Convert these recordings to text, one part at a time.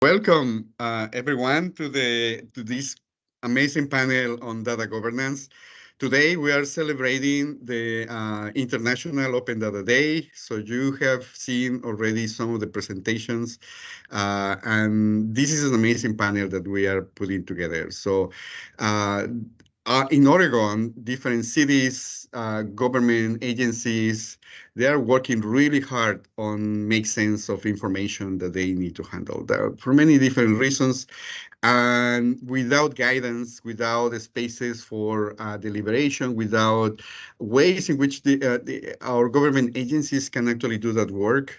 Welcome, everyone, to this amazing panel on data governance. Today, we are celebrating the International Open Data Day. So you have seen already some of the presentations, and this is an amazing panel that we are putting together. So uh, in Oregon, different cities, government agencies, they are working really hard on make sense of information that they need to handle. For many different reasons, and without guidance, without spaces for deliberation, without ways in which our government agencies can actually do that work,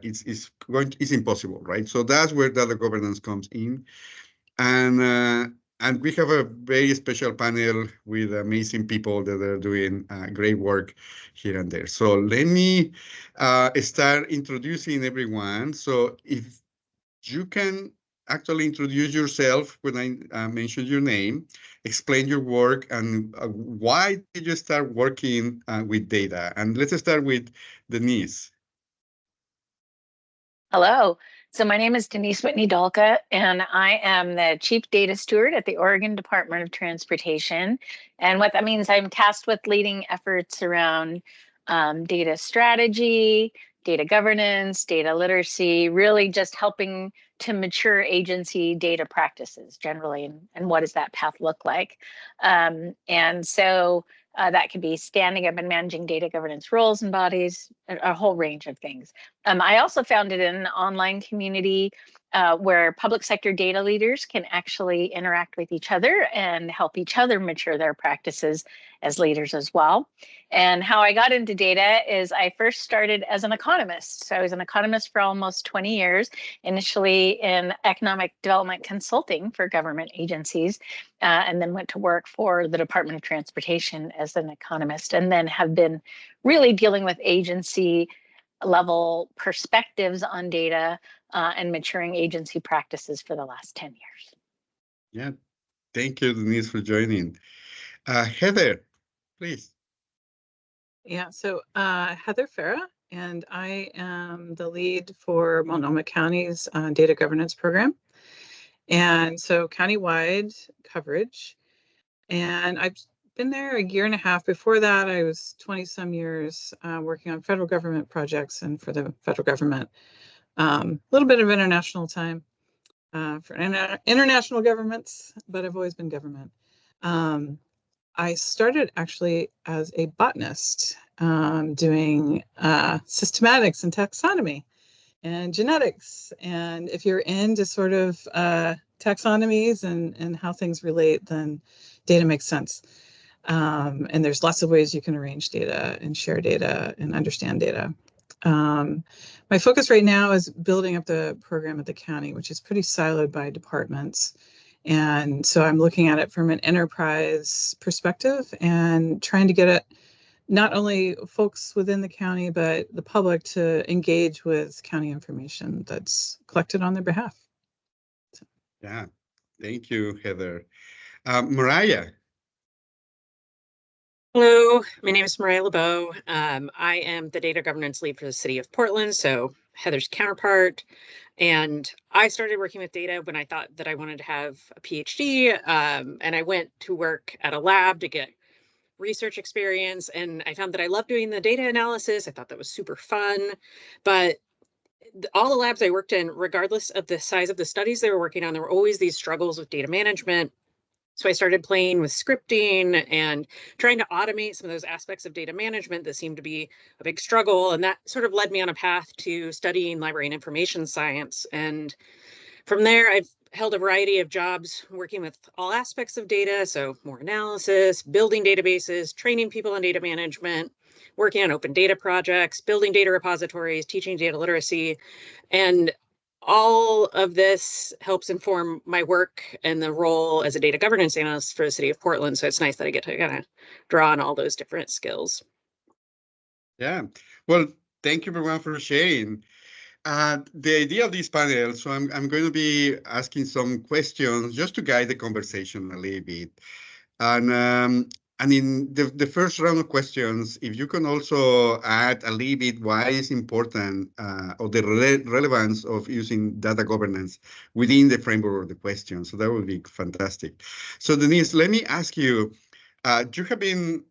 it's impossible, right? So that's where data governance comes in. And and we have a very special panel with amazing people that are doing great work here and there. So let me start introducing everyone. So if you can actually introduce yourself when I mention your name, explain your work, and why did you start working with data? And let's start with Denise. Hello. So my name is Denise Whitney-Dahlke, and I am the Chief Data Steward at the Oregon Department of Transportation. And what that means, I'm tasked with leading efforts around data strategy, data governance, data literacy, really just helping to mature agency data practices generally, and what does that path look like? And so that could be standing up and managing data governance roles and bodies, a whole range of things. I also founded an online community where public sector data leaders can actually interact with each other and help each other mature their practices as leaders as well. And how I got into data is I first started as an economist. So I was an economist for almost 20 years, initially in economic development consulting for government agencies, and then went to work for the Department of Transportation as an economist, and then have been really dealing with agency level perspectives on data and maturing agency practices for the last 10 years. Yeah, thank you, Denise, for joining. Heather, please. Yeah, so Heather Fara, and I am the lead for Multnomah County's data governance program. And so countywide coverage. And I've been there a year and a half. Before that, I was 20 some years working on federal government projects and for the federal government. A little bit of international time for international governments, but I've always been government. I started actually as a botanist doing systematics and taxonomy and genetics. And if you're into sort of taxonomies and how things relate, then data makes sense. And there's lots of ways you can arrange data and share data and understand data. My focus right now is building up the program at the county, which is pretty siloed by departments. And so I'm looking at it from an enterprise perspective and trying to get it not only folks within the county, but the public to engage with county information that's collected on their behalf. So. Yeah, thank you, Heather. Mahria. Hello, my name is Mahria Lebow. I am the data governance lead for the city of Portland, so Heather's counterpart. And I started working with data when I thought that I wanted to have a PhD, and I went to work at a lab to get research experience, and I found that I loved doing the data analysis. I thought that was super fun, but all the labs I worked in, regardless of the size of the studies they were working on, there were always these struggles with data management. So I started playing with scripting and trying to automate some of those aspects of data management that seemed to be a big struggle. And that sort of led me on a path to studying library and information science. And from there, I've held a variety of jobs working with all aspects of data. So more analysis, building databases, training people in data management, working on open data projects, building data repositories, teaching data literacy. And all of this helps inform my work and the role as a data governance analyst for the city of Portland. So it's nice that I get to kind of draw on all those different skills. Yeah, well, thank you everyone for sharing. The idea of this panel, so I'm going to be asking some questions just to guide the conversation a little bit. And And in the first round of questions, if you can also add a little bit why it's important or the relevance of using data governance within the framework of the question. So that would be fantastic. So Denise, let me ask you, you have been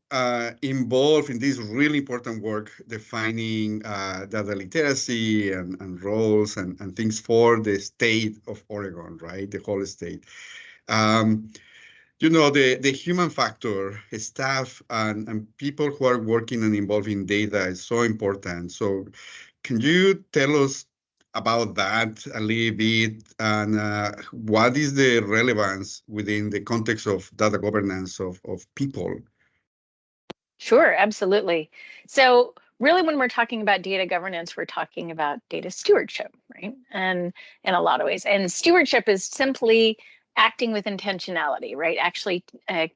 involved in this really important work defining data literacy and roles and things for the state of Oregon, right? The whole state. You know, the human factor, staff and people who are working and involved in data is so important. So can you tell us about that a little bit and what is the relevance within the context of data governance of people? Sure, absolutely. So really, when we're talking about data governance, we're talking about data stewardship, right? And in a lot of ways. And stewardship is simply acting with intentionality, right? Actually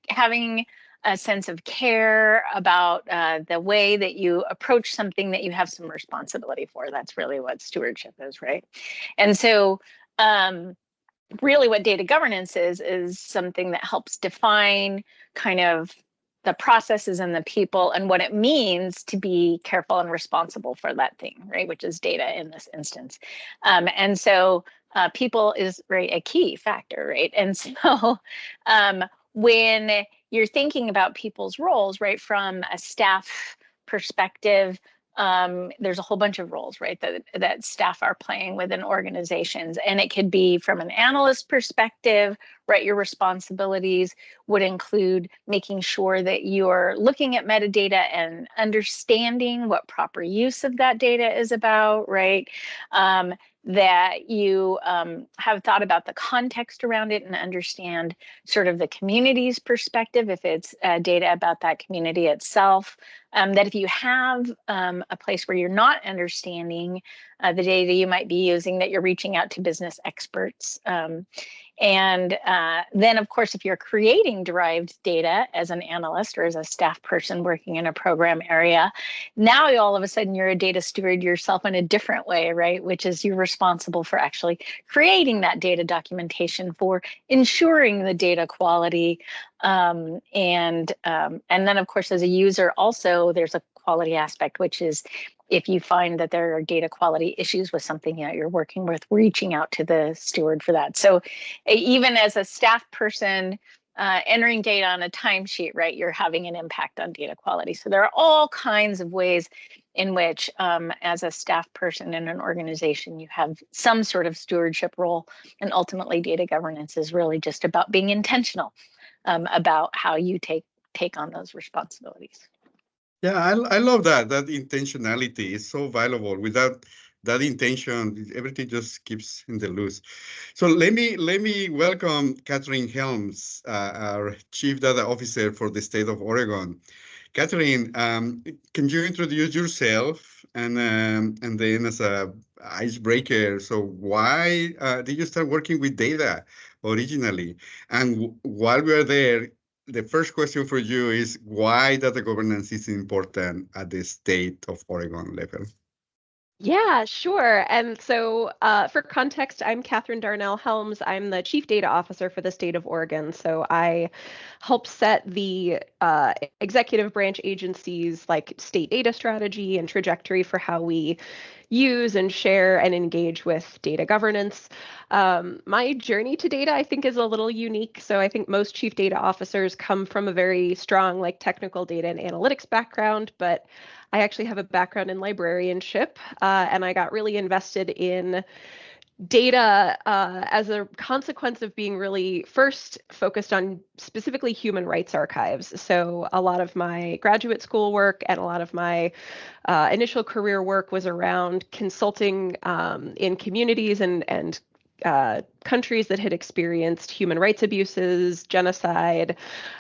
having a sense of care about the way that you approach something that you have some responsibility for. That's really what stewardship is, right? And so really what data governance is something that helps define kind of the processes and the people and what it means to be careful and responsible for that thing, right? Which is data in this instance. And so people is a key factor, right? And so when you're thinking about people's roles, right, from a staff perspective, there's a whole bunch of roles, right, that staff are playing within organizations. And it could be from an analyst perspective, right? Your responsibilities would include making sure that you're looking at metadata and understanding what proper use of that data is about, right? That you have thought about the context around it and understand sort of the community's perspective, if it's data about that community itself. That if you have a place where you're not understanding the data you might be using, that you're reaching out to business experts. And then, of course, if you're creating derived data as an analyst or as a staff person working in a program area, now all of a sudden you're a data steward yourself in a different way, right? Which is you're responsible for actually creating that data documentation, for ensuring the data quality. And then, of course, as a user, also there's a quality aspect, which is if you find that there are data quality issues with something that you're working with, reaching out to the steward for that. So even as a staff person entering data on a timesheet, right, you're having an impact on data quality. So there are all kinds of ways in which as a staff person in an organization, you have some sort of stewardship role. And ultimately, data governance is really just about being intentional about how you take on those responsibilities. Yeah, I love that. That intentionality is so valuable. Without that intention, everything just keeps in the loose. So let me welcome Kathryn Helms, our Chief Data Officer for the state of Oregon. Kathryn, can you introduce yourself and then as a icebreaker? So why did you start working with data originally? And while we are there, the first question for you is why data governance is important at the state of Oregon level? Yeah, sure. And so for context, I'm Kathryn Darnell Helms. I'm the Chief Data Officer for the state of Oregon. So I help set the executive branch agencies like state data strategy and trajectory for how we use and share and engage with data governance. My journey to data, I think, is a little unique. So I think most chief data officers come from a very strong technical data and analytics background, but I actually have a background in librarianship, and I got really invested in data as a consequence of being really first focused on specifically human rights archives. So a lot of my graduate school work and a lot of my initial career work was around consulting in communities and countries that had experienced human rights abuses, genocide,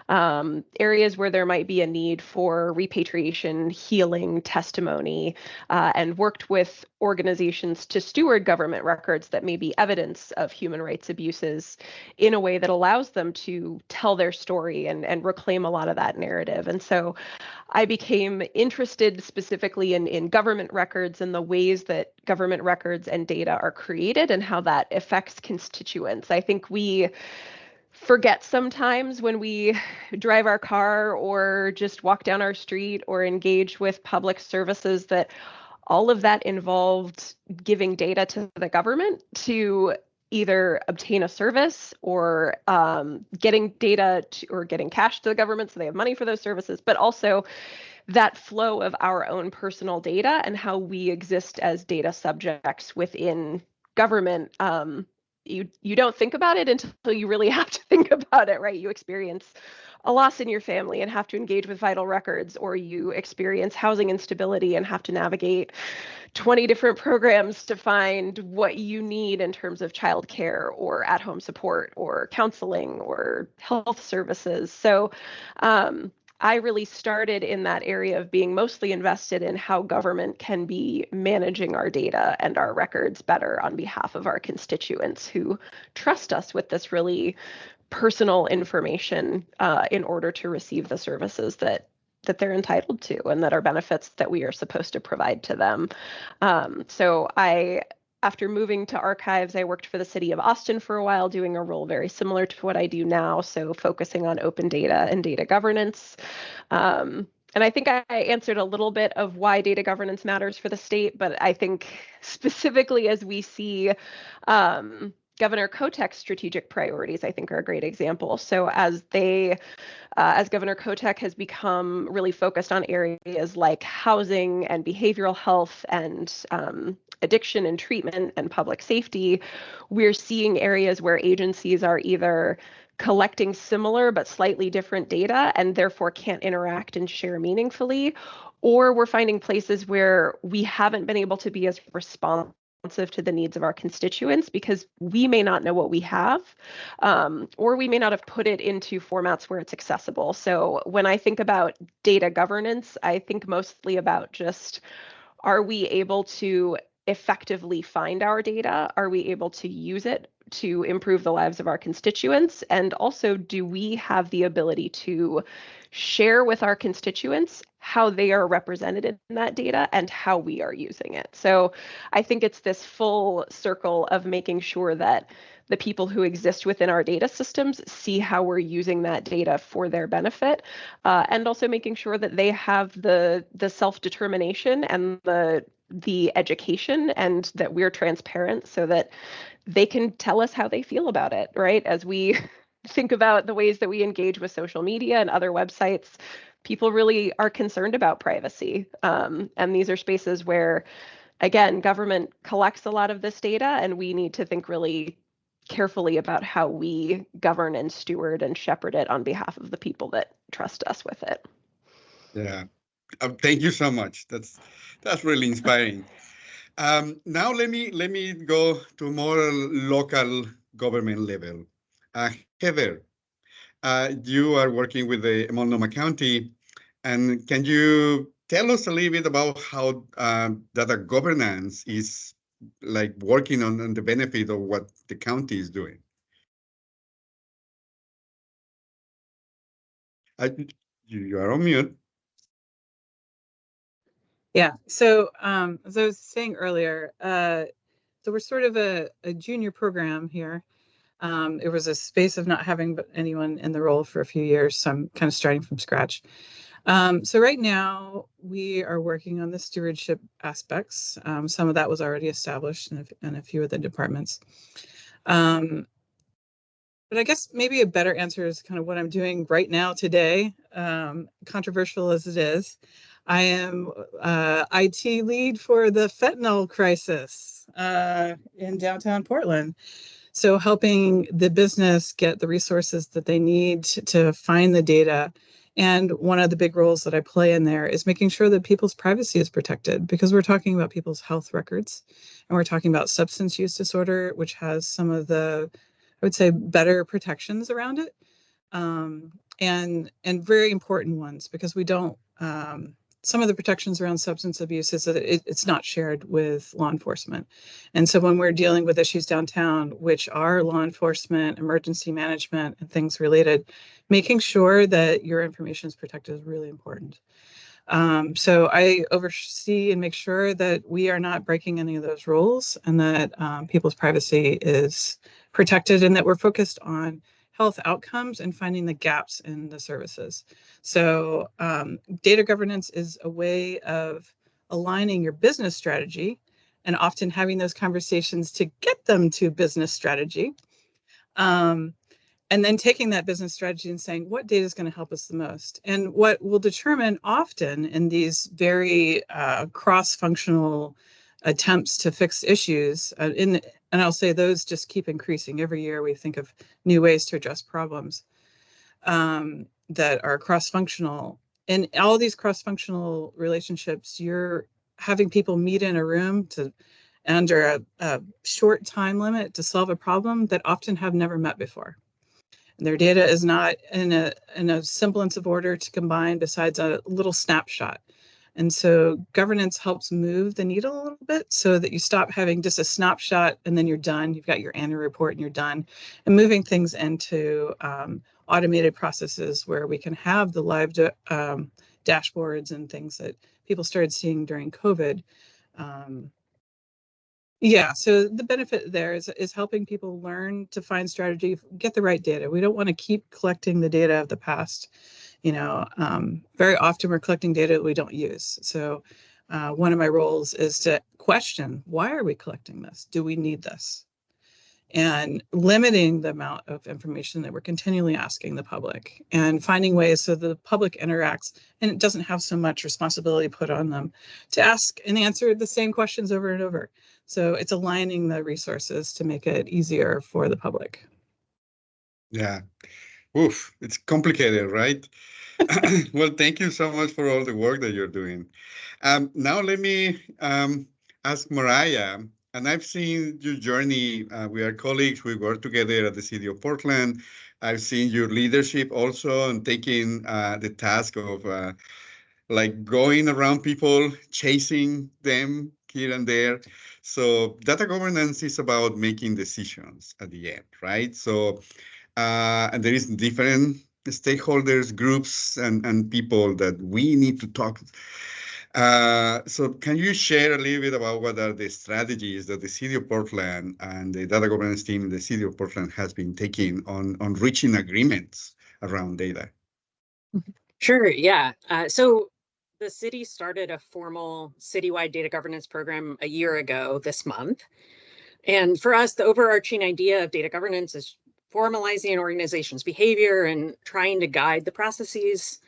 areas where there might be a need for repatriation, healing, testimony, and worked with organizations to steward government records that may be evidence of human rights abuses in a way that allows them to tell their story and reclaim a lot of that narrative. And so I became interested specifically in government records and the ways that government records and data are created and how that affects constituents. I think we forget sometimes when we drive our car or just walk down our street or engage with public services that all of that involved giving data to the government to either obtain a service or getting data or getting cash to the government so they have money for those services, but also that flow of our own personal data and how we exist as data subjects within government. You don't think about it until you really have to think about it, right? You experience a loss in your family and have to engage with vital records, or you experience housing instability and have to navigate 20 different programs to find what you need in terms of childcare or at-home support or counseling or health services. So I really started in that area of being mostly invested in how government can be managing our data and our records better on behalf of our constituents who trust us with this really personal information in order to receive the services that they're entitled to and that are benefits that we are supposed to provide to them. So after moving to archives, I worked for the city of Austin for a while, doing a role very similar to what I do now. So focusing on open data and data governance. And I think I answered a little bit of why data governance matters for the state, but I think specifically as we see Governor Kotek's strategic priorities, I think, are a great example. So as Governor Kotek has become really focused on areas like housing and behavioral health and addiction and treatment and public safety, we're seeing areas where agencies are either collecting similar but slightly different data and therefore can't interact and share meaningfully, or we're finding places where we haven't been able to be as responsive to the needs of our constituents because we may not know what we have, or we may not have put it into formats where it's accessible. So when I think about data governance, I think mostly about just, are we able to effectively find our data? Are we able to use it to improve the lives of our constituents? And also, do we have the ability to share with our constituents how they are represented in that data and how we are using it? So I think it's this full circle of making sure that the people who exist within our data systems see how we're using that data for their benefit, and also making sure that they have the self-determination and the education, and that we're transparent so that they can tell us how they feel about it, right? As we think about the ways that we engage with social media and other websites, people really are concerned about privacy. And these are spaces where, again, government collects a lot of this data, and we need to think really carefully about how we govern and steward and shepherd it on behalf of the people that trust us with it. Yeah. Thank you so much. That's really inspiring. Now let me go to more local government level. Heather, you are working with the Multnomah County, and can you tell us a little bit about how data governance is like working on the benefit of what the county is doing? You are on mute. Yeah, so as I was saying earlier, so we're sort of a junior program here. It was a space of not having anyone in the role for a few years, so I'm kind of starting from scratch. So right now we are working on the stewardship aspects. Some of that was already established in a few of the departments. But I guess maybe a better answer is kind of what I'm doing right now today, controversial as it is. I am IT lead for the fentanyl crisis in downtown Portland. So helping the business get the resources that they need to find the data. And one of the big roles that I play in there is making sure that people's privacy is protected, because we're talking about people's health records, and we're talking about substance use disorder, which has some of the, I would say, better protections around it, and very important ones, because we don't, some of the protections around substance abuse is that it's not shared with law enforcement. And so when we're dealing with issues downtown, which are law enforcement, emergency management, and things related, making sure that your information is protected is really important. So I oversee and make sure that we are not breaking any of those rules, and that people's privacy is protected, and that we're focused on health outcomes and finding the gaps in the services. So data governance is a way of aligning your business strategy and often having those conversations to get them to business strategy. And then taking that business strategy and saying, what data is going to help us the most? And what will determine often in these very cross-functional attempts to fix issues, and I'll say those just keep increasing. Every year we think of new ways to address problems that are cross-functional. In all these cross-functional relationships, you're having people meet in a room under a short time limit to solve a problem that often have never met before. Their data is not in a semblance of order to combine besides a little snapshot. And so governance helps move the needle a little bit so that you stop having just a snapshot and then you're done. You've got your annual report and you're done. And moving things into automated processes where we can have the live dashboards and things that people started seeing during COVID. Yeah, so the benefit there is helping people learn to find strategy, get the right data. We don't want to keep collecting the data of the past. Very often we're collecting data that we don't use. So one of my roles is to question, why are we collecting this? Do we need this? And limiting the amount of information that we're continually asking the public and finding ways so the public interacts and it doesn't have so much responsibility put on them to ask and answer the same questions over and over. So it's aligning the resources to make it easier for the public. Yeah. Oof, it's complicated, right? Well, thank you so much for all the work that you're doing. Now let me ask Mahria, and I've seen your journey. We are colleagues. We work together at the City of Portland. I've seen your leadership also and taking the task of like going around people, chasing them here and there. So data governance is about making decisions at the end, right? So and there is different stakeholders, groups, and people that we need to talk. So can you share a little bit about what are the strategies that the City of Portland and the data governance team in the City of Portland has been taking on reaching agreements around data? Sure, yeah. So the city started a formal citywide data governance program a year ago this month. And for us, the overarching idea of data governance is formalizing an organization's behavior and trying to guide the processes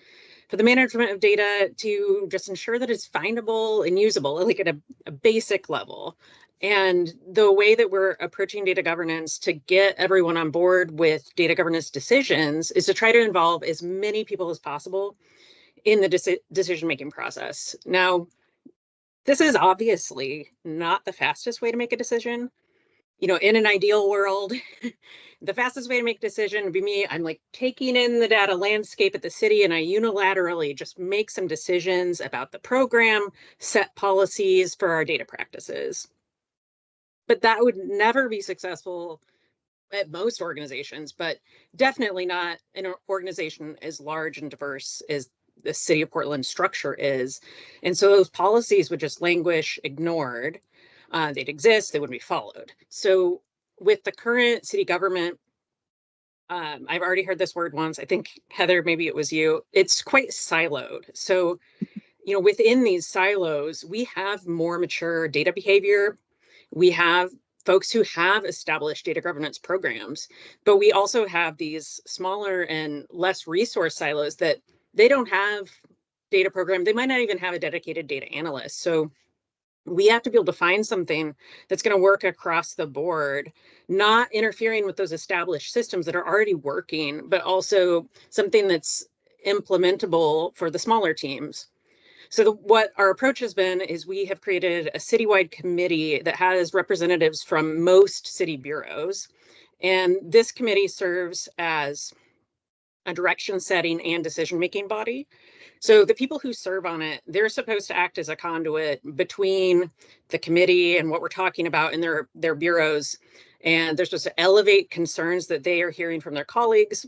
for the management of data to just ensure that it's findable and usable, like at a basic level. And the way that we're approaching data governance to get everyone on board with data governance decisions is to try to involve as many people as possible in the decision-making process. Now, this is obviously not the fastest way to make a decision. In an ideal world, the fastest way to make a decision would be me. I'm like taking in the data landscape at the city and I unilaterally just make some decisions about the program, set policies for our data practices. But that would never be successful at most organizations, but definitely not in an organization as large and diverse as the City of Portland structure is. And so those policies would just languish, ignored. They'd exist, they wouldn't be followed. So with the current city government, I've already heard this word once. I think, Heather, maybe it was you. It's quite siloed. So, within these silos, we have more mature data behavior. We have folks who have established data governance programs, but we also have these smaller and less resource silos that they don't have data program. They might not even have a dedicated data analyst. So we have to be able to find something that's going to work across the board, not interfering with those established systems that are already working, but also something that's implementable for the smaller teams. So what our approach has been is we have created a citywide committee that has representatives from most city bureaus. And this committee serves as a direction setting and decision-making body. So the people who serve on it, they're supposed to act as a conduit between the committee and what we're talking about in their bureaus. And they're supposed to elevate concerns that they are hearing from their colleagues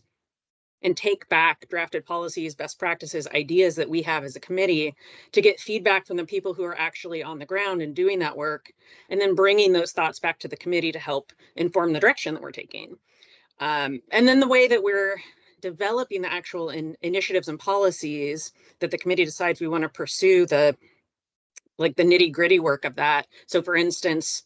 and take back drafted policies, best practices, ideas that we have as a committee to get feedback from the people who are actually on the ground and doing that work, and then bringing those thoughts back to the committee to help inform the direction that we're taking. And then the way that we're developing the actual initiatives and policies that the committee decides we want to pursue, the nitty gritty work of that. So for instance,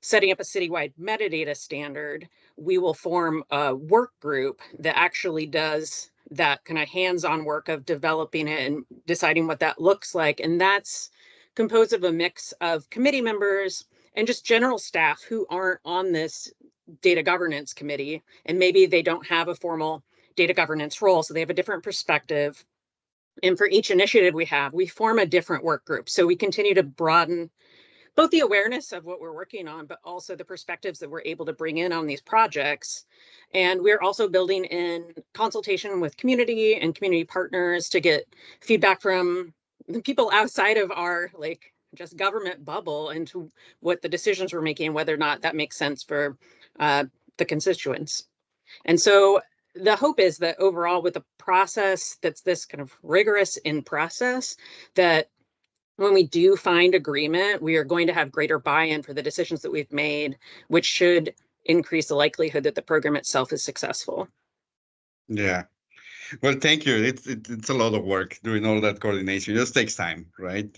setting up a citywide metadata standard, we will form a work group that actually does that kind of hands-on work of developing it and deciding what that looks like. And that's composed of a mix of committee members and just general staff who aren't on this data governance committee. And maybe they don't have a formal data governance role, so they have a different perspective. And for each initiative we form a different work group. So we continue to broaden both the awareness of what we're working on, but also the perspectives that we're able to bring in on these projects. And we're also building in consultation with community and community partners to get feedback from the people outside of our just government bubble into what the decisions we're making, whether or not that makes sense for the constituents. And so the hope is that overall, with a process that's this kind of rigorous in process, that when we do find agreement, we are going to have greater buy-in for the decisions that we've made, which should increase the likelihood that the program itself is successful. Yeah. Well, thank you. It's a lot of work doing all that coordination. It just takes time, right?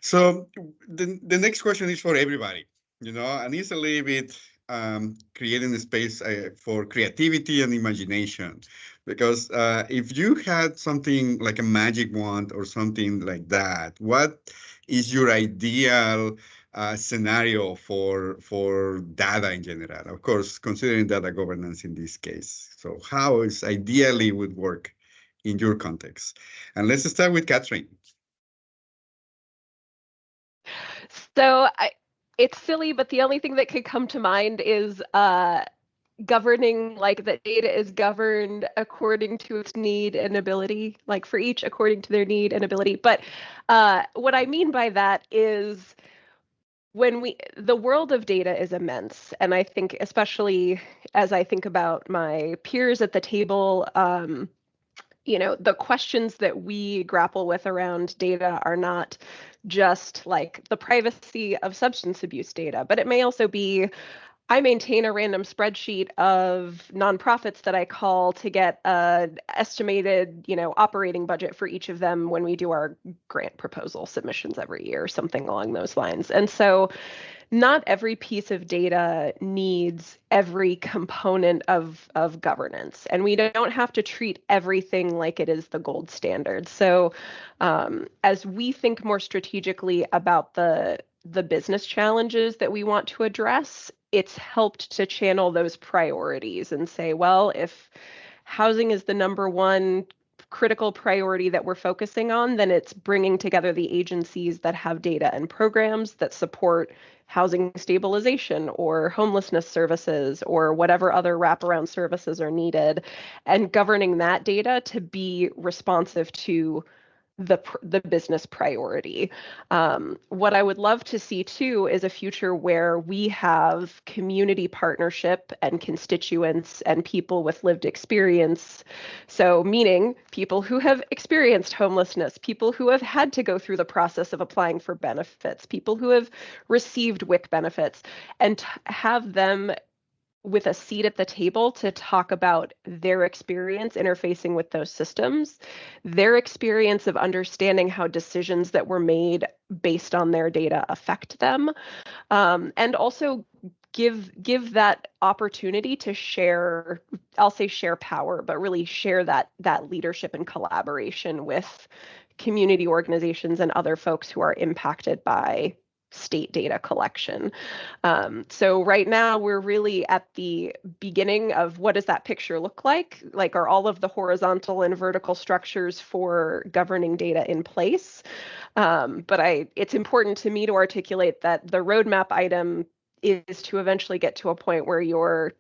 So the next question is for everybody, and it's a little bit creating a space for creativity and imagination. Because if you had something like a magic wand or something like that, what is your ideal scenario for data in general? Of course, considering data governance in this case. So how is ideally would work in your context? And let's start with Kathryn. So it's silly, but the only thing that could come to mind is governing, like that data is governed according to its need and ability, like for each according to their need and ability. But what I mean by that is the world of data is immense. And I think, especially as I think about my peers at the table, the questions that we grapple with around data are not just like the privacy of substance abuse data, but it may also be, I maintain a random spreadsheet of nonprofits that I call to get an estimated, operating budget for each of them when we do our grant proposal submissions every year, something along those lines. And so not every piece of data needs every component of governance, and we don't have to treat everything like it is the gold standard. So as we think more strategically about the business challenges that we want to address, it's helped to channel those priorities and say, well, if housing is the number one critical priority that we're focusing on, then it's bringing together the agencies that have data and programs that support housing stabilization or homelessness services or whatever other wraparound services are needed, and governing that data to be responsive to the business priority. What I would love to see too is a future where we have community partnership and constituents and people with lived experience. So meaning people who have experienced homelessness, people who have had to go through the process of applying for benefits, people who have received WIC benefits, and have them with a seat at the table to talk about their experience interfacing with those systems, their experience of understanding how decisions that were made based on their data affect them, and also give that opportunity to share, I'll say share power, but really share that leadership and collaboration with community organizations and other folks who are impacted by state data collection. So right now we're really at the beginning of what does that picture look like? Like, are all of the horizontal and vertical structures for governing data in place? But it's important to me to articulate that the roadmap item is to eventually get to a point where you're,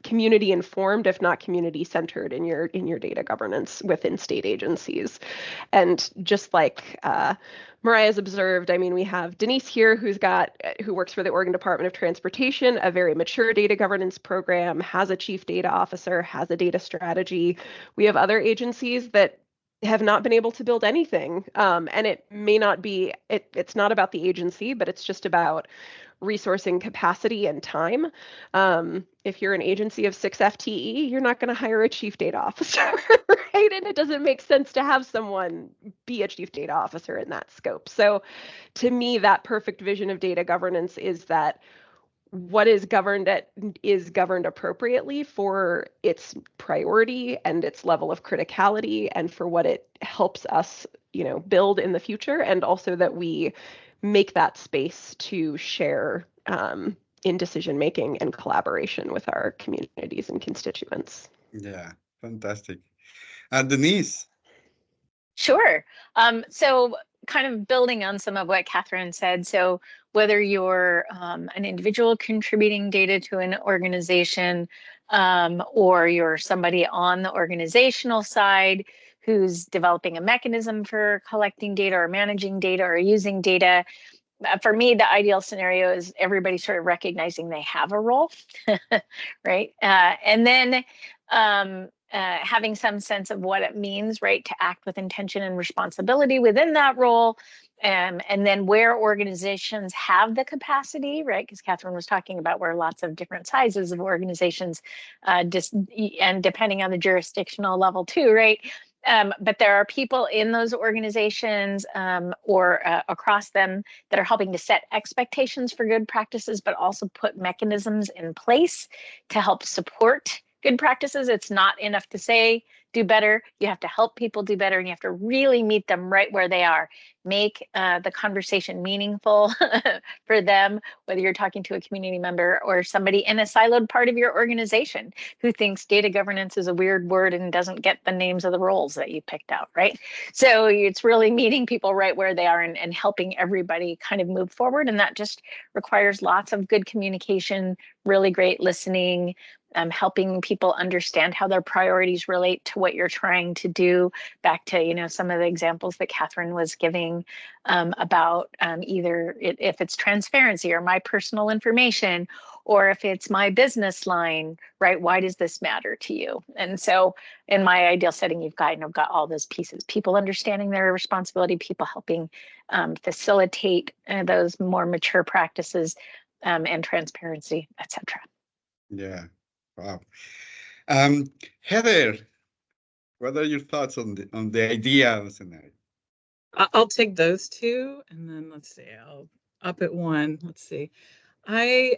community informed, if not community centered in your data governance within state agencies. And just like Mahria's observed, I mean, we have Denise here who works for the Oregon Department of Transportation, a very mature data governance program, has a chief data officer, has a data strategy. We have other agencies that have not been able to build anything. And it may not be, it's not about the agency, but it's just about resourcing capacity and time. If you're an agency of 6 FTE, you're not going to hire a chief data officer, right? And it doesn't make sense to have someone be a chief data officer in that scope. So to me, that perfect vision of data governance is that what is governed appropriately for its priority and its level of criticality and for what it helps us, build in the future, and also that we make that space to share in decision making and collaboration with our communities and constituents. Yeah, fantastic. Denise. Sure. So kind of building on some of what Kathryn said. So whether you're an individual contributing data to an organization, or you're somebody on the organizational side who's developing a mechanism for collecting data or managing data or using data, for me, the ideal scenario is everybody sort of recognizing they have a role, right? And then having some sense of what it means, right, to act with intention and responsibility within that role. And then where organizations have the capacity, right, because Kathryn was talking about where lots of different sizes of organizations, and depending on the jurisdictional level too, right? But there are people in those organizations or across them that are helping to set expectations for good practices, but also put mechanisms in place to help support good practices. It's not enough to say, do better. You have to help people do better, and you have to really meet them right where they are. Make the conversation meaningful for them, whether you're talking to a community member or somebody in a siloed part of your organization who thinks data governance is a weird word and doesn't get the names of the roles that you picked out, right? So it's really meeting people right where they are and helping everybody kind of move forward. And that just requires lots of good communication, really great listening, helping people understand how their priorities relate to what you're trying to do. Back to, some of the examples that Kathryn was giving about either if it's transparency or my personal information, or if it's my business line, right? Why does this matter to you? And so in my ideal setting, you've got all those pieces, people understanding their responsibility, people helping facilitate those more mature practices and transparency, et cetera. Yeah. Wow. Heather, what are your thoughts on the idea of scenario? I'll take those two, and then let's see, I'll up at one. Let's see. My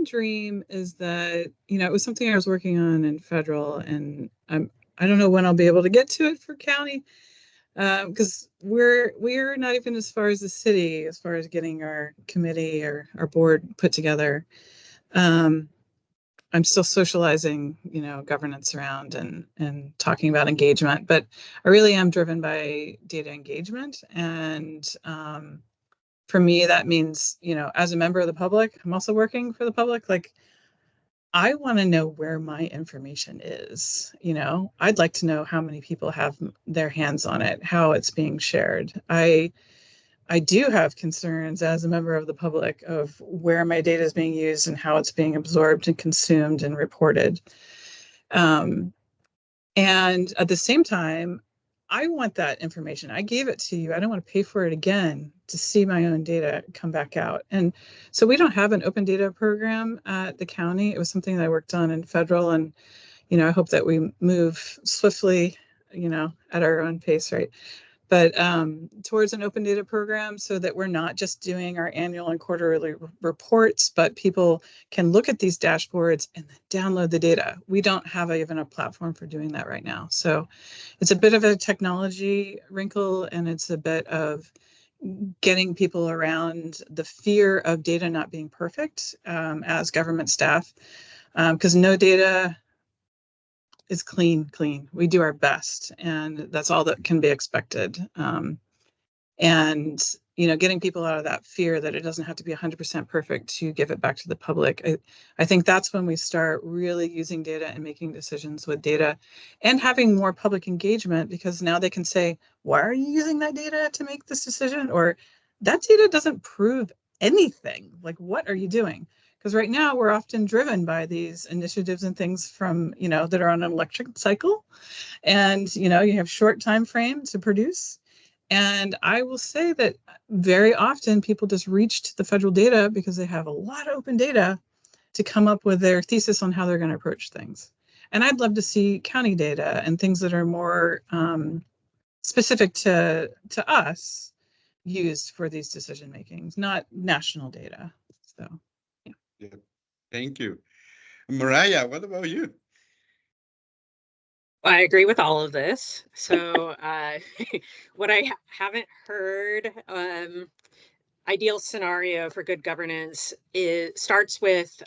dream is that, it was something I was working on in federal, and I don't know when I'll be able to get to it for county, because we're not even as far as the city as far as getting our committee or our board put together. I'm still socializing, governance around and talking about engagement, but I really am driven by data engagement. And for me, that means, as a member of the public, I'm also working for the public. Like, I want to know where my information is. I'd like to know how many people have their hands on it, how it's being shared. I do have concerns as a member of the public of where my data is being used and how it's being absorbed and consumed and reported. And at the same time, I want that information. I gave it to you. I don't want to pay for it again to see my own data come back out. And so we don't have an open data program at the county. It was something that I worked on in federal, and, I hope that we move swiftly, at our own pace, right? But towards an open data program, so that we're not just doing our annual and quarterly reports, but people can look at these dashboards and then download the data. We don't have even a platform for doing that right now. So it's a bit of a technology wrinkle, and it's a bit of getting people around the fear of data not being perfect as government staff, because no data is clean. We do our best, and that's all that can be expected. And, getting people out of that fear that it doesn't have to be 100% perfect to give it back to the public. I think that's when we start really using data and making decisions with data and having more public engagement, because now they can say, why are you using that data to make this decision? Or that data doesn't prove anything. Like, what are you doing? Because right now we're often driven by these initiatives and things from, that are on an electric cycle. And, you have short time frame to produce. And I will say that very often people just reach to the federal data because they have a lot of open data to come up with their thesis on how they're going to approach things. And I'd love to see county data and things that are more specific to us used for these decision makings, not national data. So, yeah. Thank you. Mahria, what about you? I agree with all of this. So what I haven't heard, ideal scenario for good governance starts with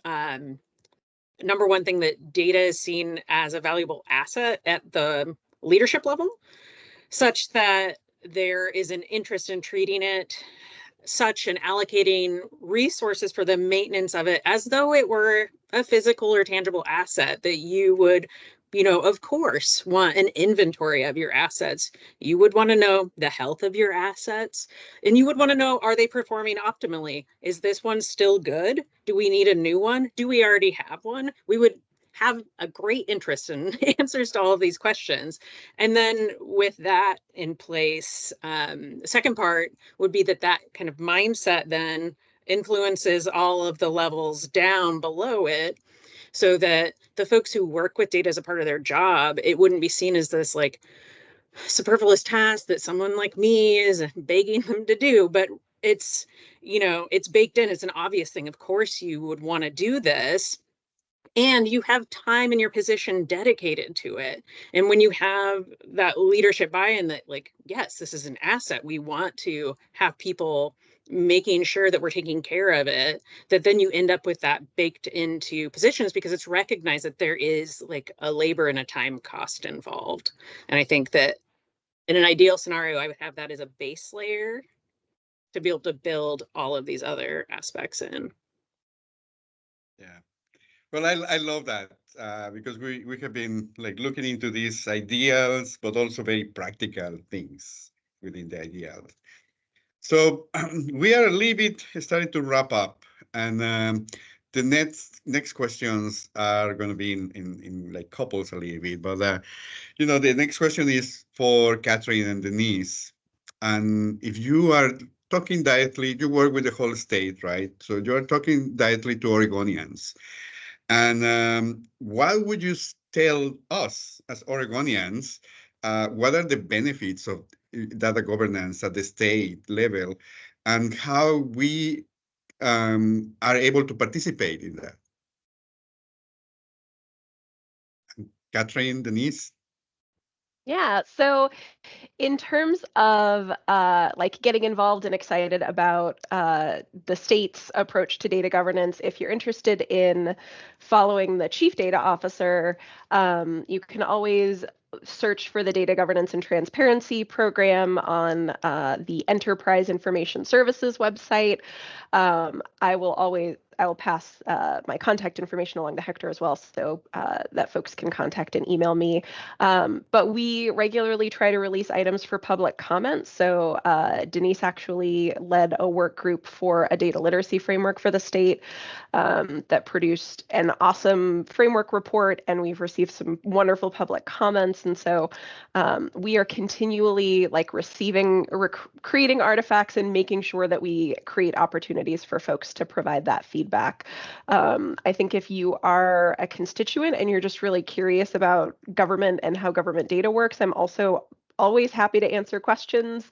number one thing, that data is seen as a valuable asset at the leadership level, such that there is an interest in treating it such and allocating resources for the maintenance of it as though it were a physical or tangible asset, that you would, of course, want an inventory of your assets. You would want to know the health of your assets, and you would want to know, are they performing optimally? Is this one still good? Do we need a new one? Do we already have one? We would have a great interest in answers to all of these questions. And then with that in place, the second part would be that kind of mindset then influences all of the levels down below it, so that the folks who work with data as a part of their job, it wouldn't be seen as this like superfluous task that someone like me is begging them to do, but it's, it's baked in. It's an obvious thing. Of course you would want to do this, and you have time in your position dedicated to it. And when you have that leadership buy-in that, like, yes, this is an asset, we want to have people making sure that we're taking care of it, that then you end up with that baked into positions, because it's recognized that there is like a labor and a time cost involved. And I think that in an ideal scenario, I would have that as a base layer to be able to build all of these other aspects in. Yeah. Well, I love that because we have been like looking into these ideals, but also very practical things within the ideals. So we are a little bit starting to wrap up, and the next questions are going to be in like couples a little bit. But the next question is for Kathryn and Denise, and if you are talking directly, you work with the whole state, right? So you are talking directly to Oregonians. And what would you tell us as Oregonians? What are the benefits of data governance at the state level, and how we are able to participate in that? Kathryn, Denise? Yeah, so in terms of like getting involved and excited about the state's approach to data governance, if you're interested in following the chief data officer, you can always search for the Data Governance and Transparency program on the Enterprise Information Services website. I will pass my contact information along to Hector as well, so that folks can contact and email me. But we regularly try to release items for public comment. So Denise actually led a work group for a data literacy framework for the state that produced an awesome framework report, and we've received some wonderful public comments. And so we are continually like creating artifacts and making sure that we create opportunities for folks to provide that feedback. I think if you are a constituent and you're just really curious about government and how government data works, I'm also always happy to answer questions.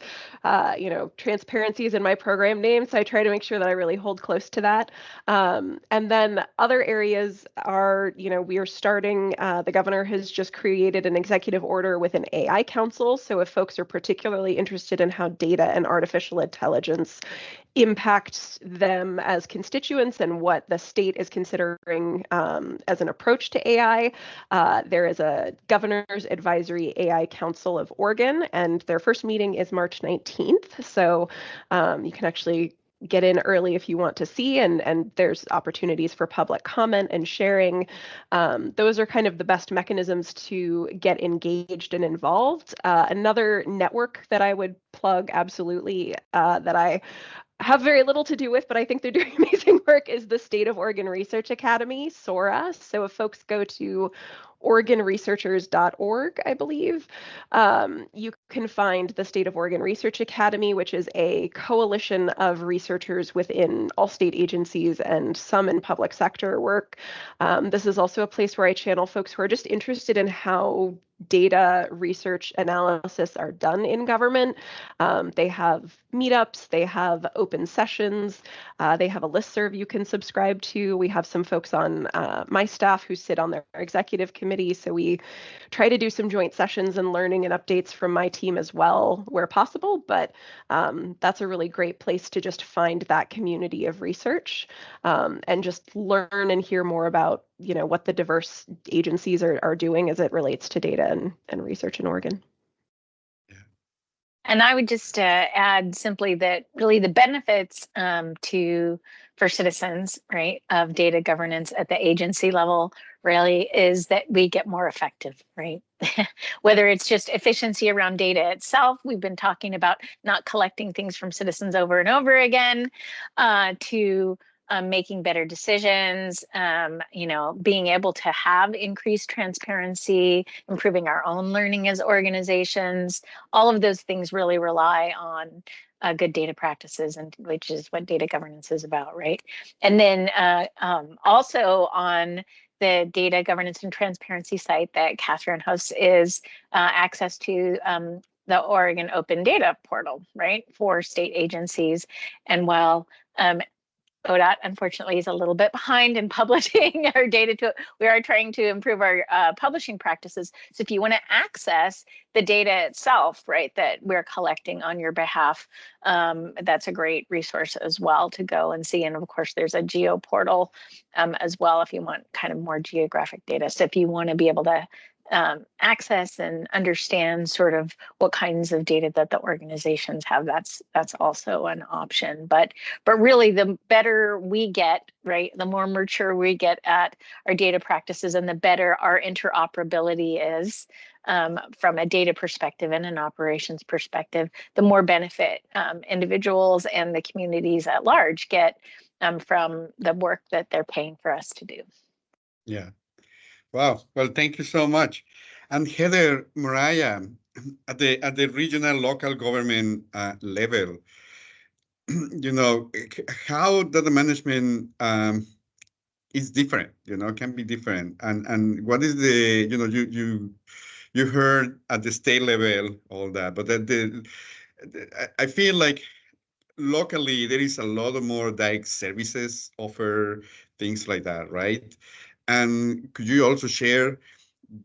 Transparency is in my program name, so I try to make sure that I really hold close to that. And then other areas are, we are starting, the governor has just created an executive order with an AI council. So if folks are particularly interested in how data and artificial intelligence impacts them as constituents and what the state is considering as an approach to AI. There is a Governor's Advisory AI Council of Oregon, and their first meeting is March 19th. So you can actually get in early if you want to see, and there's opportunities for public comment and sharing. Those are kind of the best mechanisms to get engaged and involved. Another network that I would plug absolutely that I have very little to do with, but I think they're doing amazing work, is the State of Oregon Research Academy, SORA. So if folks go to OregonResearchers.org, I believe, you can find the State of Oregon Research Academy, which is a coalition of researchers within all state agencies and some in public sector work. This is also a place where I channel folks who are just interested in how data research analysis are done in government. They have meetups, they have open sessions, they have a listserv you can subscribe to. We have some folks on my staff who sit on their executive committee, so we try to do some joint sessions and learning and updates from my team as well where possible, but that's a really great place to just find that community of research and just learn and hear more about, you know, what the diverse agencies are doing as it relates to data and research in Oregon. And I would just add simply that really the benefits for citizens, right, of data governance at the agency level really is that we get more effective, right? Whether it's just efficiency around data itself, we've been talking about not collecting things from citizens over and over again, to making better decisions, you know, being able to have increased transparency, improving our own learning as organizations. All of those things really rely on good data practices, and which is what data governance is about, right? And then also on the data governance and transparency site that Kathryn hosts is access to the Oregon Open Data Portal, right, for state agencies. And while ODOT, unfortunately, is a little bit behind in publishing our data. We are trying to improve our publishing practices. So if you want to access the data itself, right, that we're collecting on your behalf, that's a great resource as well to go and see. And of course, there's a geo portal as well if you want kind of more geographic data. So if you want to be able to access and understand sort of what kinds of data that the organizations have, that's also an option. But really, the better we get, right, the more mature we get at our data practices, and the better our interoperability is from a data perspective and an operations perspective, the more benefit individuals and the communities at large get from the work that they're paying for us to do. Yeah. Wow. Well, thank you so much. And Heather, Mahria, at the regional local government level, you know, how data management is different, you know, can be different. And what is the, you know, you heard at the state level all that, but I feel like locally there is a lot of more like services offer, things like that, right? And could you also share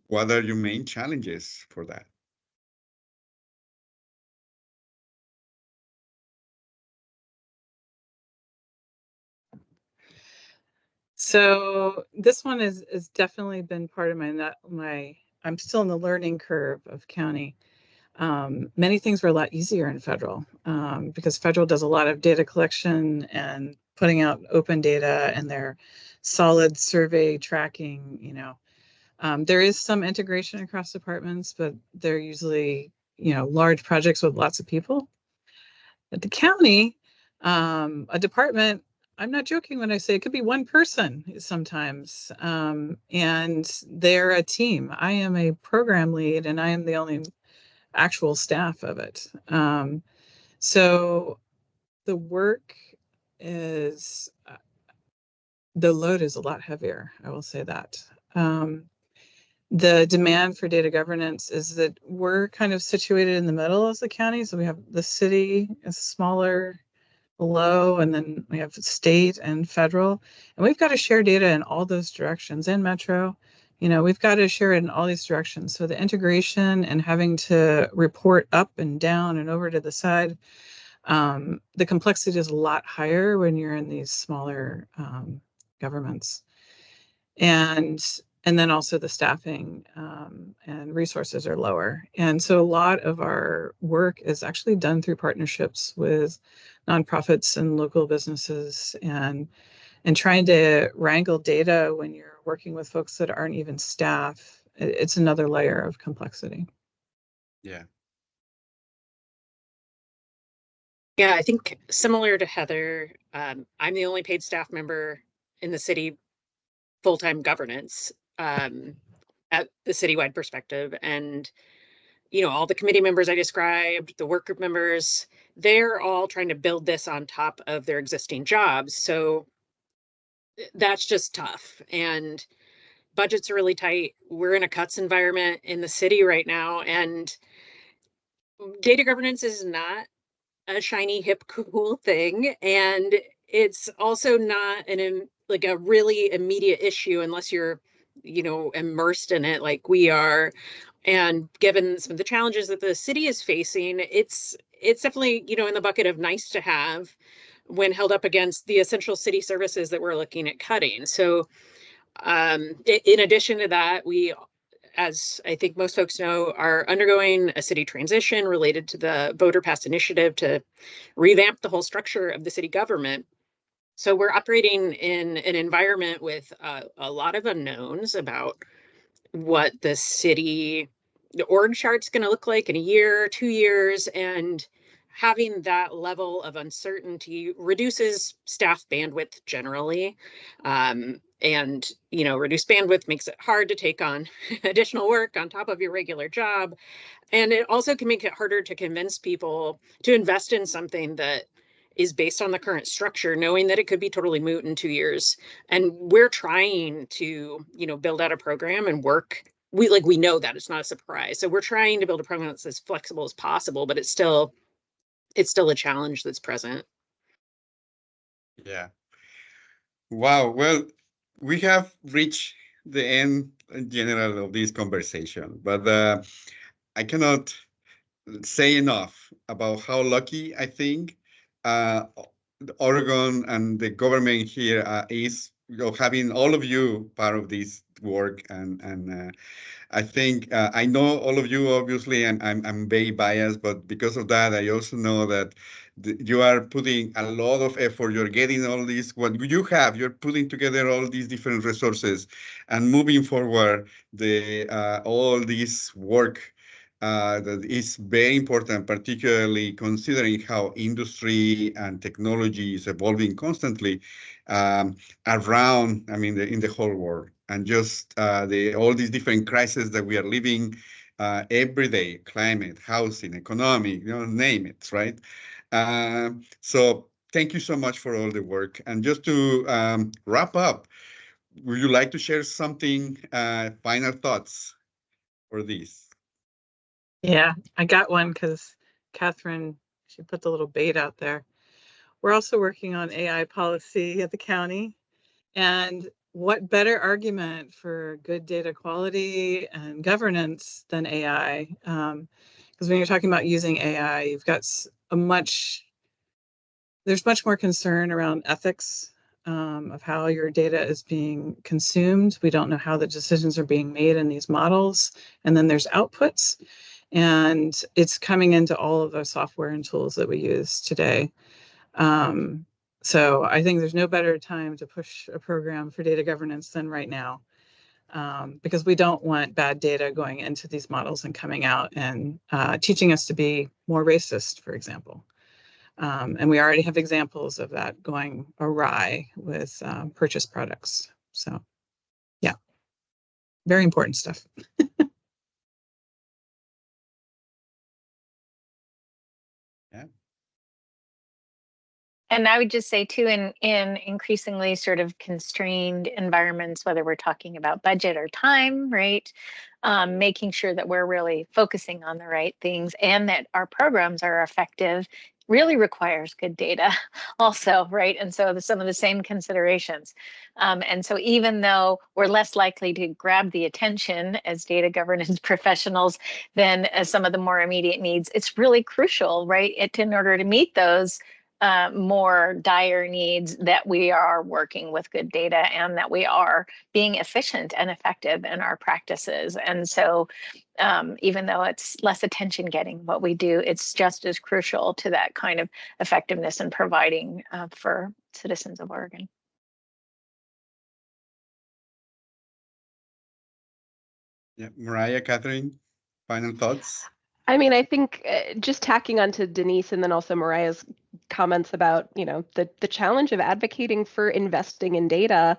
what are your main challenges for that? So this one is definitely been part of my I'm still in the learning curve of county. Many things were a lot easier in federal because federal does a lot of data collection and putting out open data and their solid survey tracking, you know. There is some integration across departments, but they're usually, you know, large projects with lots of people. At the county, a department, I'm not joking when I say it could be one person sometimes, and they're a team. I am a program lead, and I am the only actual staff of it. So the work is, the load is a lot heavier, I will say that. The demand for data governance is that we're kind of situated in the middle as the county. So we have the city is smaller below, and then we have state and federal, and we've got to share data in all those directions. And metro, you know, we've got to share it in all these directions. So the integration and having to report up and down and over to the side, the complexity is a lot higher when you're in these smaller governments. And then also the staffing and resources are lower. And so a lot of our work is actually done through partnerships with nonprofits and local businesses, and trying to wrangle data when you're working with folks that aren't even staff. It's another layer of complexity. Yeah. Yeah, I think similar to Heather, I'm the only paid staff member in the city full-time governance at the citywide perspective. And, all the committee members I described, the work group members, they're all trying to build this on top of their existing jobs. So that's just tough. And budgets are really tight. We're in a cuts environment in the city right now. And data governance is not a shiny, hip, cool thing. And it's also not like a really immediate issue unless you're, immersed in it like we are. And given some of the challenges that the city is facing, it's definitely, in the bucket of nice to have when held up against the essential city services that we're looking at cutting. So in addition to that, we, as I think most folks know, are undergoing a city transition related to the voter pass initiative to revamp the whole structure of the city government. So we're operating in an environment with a lot of unknowns about what the org chart's going to look like in a year, 2 years, and having that level of uncertainty reduces staff bandwidth generally. And, reduced bandwidth makes it hard to take on additional work on top of your regular job. And it also can make it harder to convince people to invest in something that is based on the current structure, knowing that it could be totally moot in 2 years. And we're trying to, build out a program and work. We know that it's not a surprise. So we're trying to build a program that's as flexible as possible, but it's still a challenge that's present. Yeah. Wow. Well, we have reached the end in general of this conversation, but I cannot say enough about how lucky I think Oregon and the government here is, having all of you part of this work. And I think I know all of you, obviously, and I'm very biased, but because of that, I also know that you are putting a lot of effort. You're getting all these, what you have, you're putting together all these different resources and moving forward all this work that is very important, particularly considering how industry and technology is evolving constantly around, in the whole world. And just all these different crises that we are living every day: climate, housing, economic, name it, right? So thank you so much for all the work. And just to wrap up, would you like to share something, final thoughts for this? Yeah, I got one because Kathryn, she put the little bait out there. We're also working on AI policy at the county. And what better argument for good data quality and governance than AI? Because when you're talking about using AI, you've got there's much more concern around ethics of how your data is being consumed. We don't know how the decisions are being made in these models. And then there's outputs. And it's coming into all of the software and tools that we use today. So I think there's no better time to push a program for data governance than right now, because we don't want bad data going into these models and coming out and teaching us to be more racist, for example. And we already have examples of that going awry with purchase products. So yeah, very important stuff. Yeah. And I would just say too, in increasingly sort of constrained environments, whether we're talking about budget or time, right? Making sure that we're really focusing on the right things and that our programs are effective really requires good data also, right? And so some of the same considerations. And so even though we're less likely to grab the attention as data governance professionals than as some of the more immediate needs, it's really crucial, right? In order to meet those more dire needs, that we are working with good data and that we are being efficient and effective in our practices. And so even though it's less attention getting what we do, it's just as crucial to that kind of effectiveness in providing for citizens of Oregon. Yeah, Mahria, Kathryn, final thoughts? I mean, I think just tacking onto Denise and then also Mariah's comments about, the challenge of advocating for investing in data.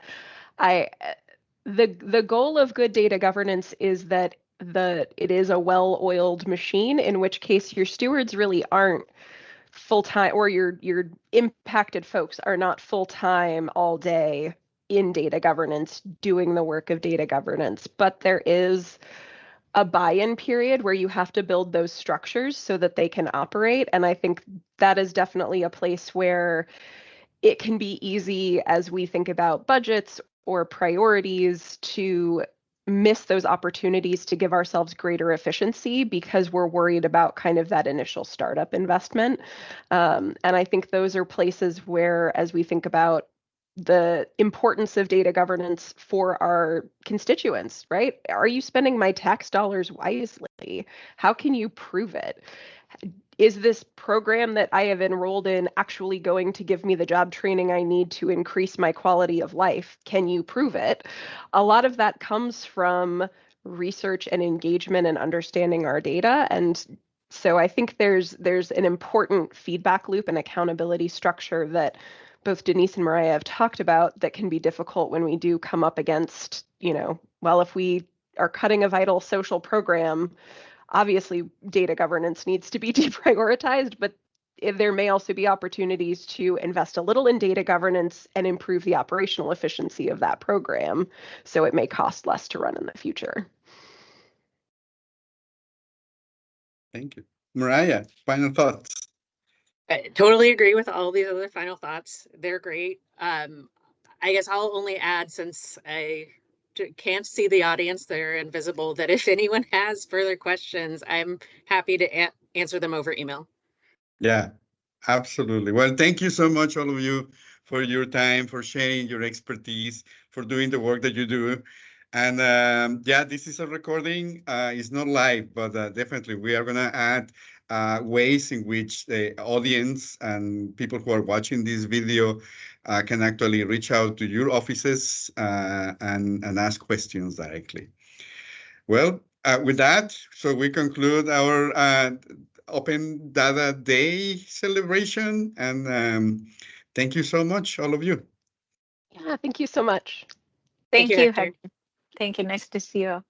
The goal of good data governance is that it is a well-oiled machine, in which case your stewards really aren't full-time, or your impacted folks are not full-time all day in data governance doing the work of data governance, but there is a buy-in period where you have to build those structures so that they can operate. And I think that is definitely a place where it can be easy, as we think about budgets or priorities, to miss those opportunities to give ourselves greater efficiency because we're worried about kind of that initial startup investment. And I think those are places where, as we think about the importance of data governance for our constituents, right? Are you spending my tax dollars wisely? How can you prove it? Is this program that I have enrolled in actually going to give me the job training I need to increase my quality of life? Can you prove it? A lot of that comes from research and engagement and understanding our data. And so I think there's an important feedback loop and accountability structure that both Denise and Mahria have talked about that can be difficult when we do come up against, well, if we are cutting a vital social program, obviously data governance needs to be deprioritized, but there may also be opportunities to invest a little in data governance and improve the operational efficiency of that program, so it may cost less to run in the future. Thank you. Mahria, final thoughts. I totally agree with all these other final thoughts. They're great. I guess I'll only add, since I can't see the audience, they're invisible, that if anyone has further questions, I'm happy to answer them over email. Yeah, absolutely. Well, thank you so much, all of you, for your time, for sharing your expertise, for doing the work that you do. And yeah, this is a recording. It's not live, but definitely we are going to add ways in which the audience and people who are watching this video can actually reach out to your offices and ask questions directly. Well, with that, so we conclude our Open Data Day celebration. And thank you so much, all of you. Yeah, thank you so much. Thank you, Hector. Hector. Thank you. Nice to see you.